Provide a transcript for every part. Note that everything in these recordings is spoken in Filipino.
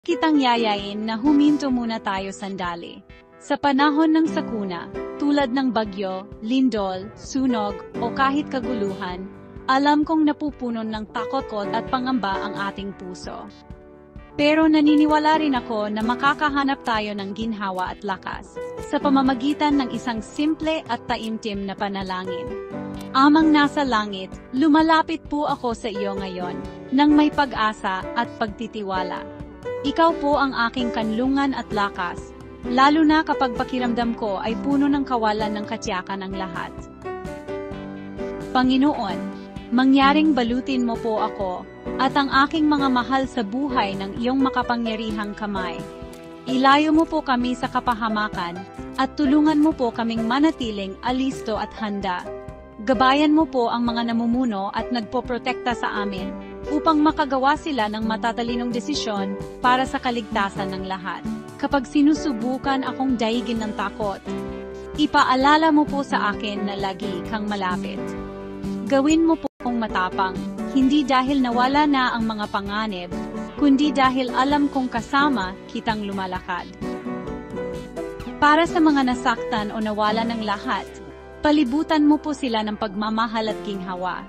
Kitang yayain na huminto muna tayo sandali. Sa panahon ng sakuna, tulad ng bagyo, lindol, sunog, o kahit kaguluhan, alam kong napupunon ng takot at pangamba ang ating puso. Pero naniniwala rin ako na makakahanap tayo ng ginhawa at lakas sa pamamagitan ng isang simple at taimtim na panalangin. Amang nasa langit, lumalapit po ako sa iyo ngayon, nang may pag-asa at pagtitiwala. Ikaw po ang aking kanlungan at lakas, lalo na kapag pakiramdam ko ay puno ng kawalan ng katiyakan ng lahat. Panginoon, mangyaring balutin mo po ako, at ang aking mga mahal sa buhay ng iyong makapangyarihang kamay. Ilayo mo po kami sa kapahamakan, at tulungan mo po kaming manatiling alisto at handa. Gabayan mo po ang mga namumuno at nagpoprotekta sa amin, upang makagawa sila ng matatalinong desisyon para sa kaligtasan ng lahat. Kapag sinusubukan akong daigin ng takot, ipaalala mo po sa akin na lagi kang malapit. Gawin mo po akong matapang, hindi dahil nawala na ang mga panganib, kundi dahil alam kong kasama kitang lumalakad. Para sa mga nasaktan o nawala ng lahat, palibutan mo po sila ng pagmamahal at ginhawa,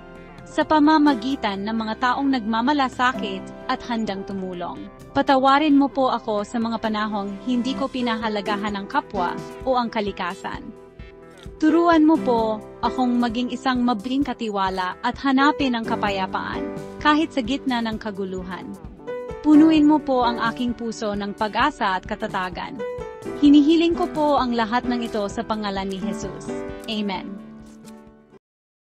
sa pamamagitan ng mga taong nagmamalasakit at handang tumulong. Patawarin mo po ako sa mga panahong hindi ko pinahalagahan ang kapwa o ang kalikasan. Turuan mo po akong maging isang mabing katiwala at hanapin ang kapayapaan, kahit sa gitna ng kaguluhan. Punuin mo po ang aking puso ng pag-asa at katatagan. Hinihiling ko po ang lahat ng ito sa pangalan ni Jesus. Amen.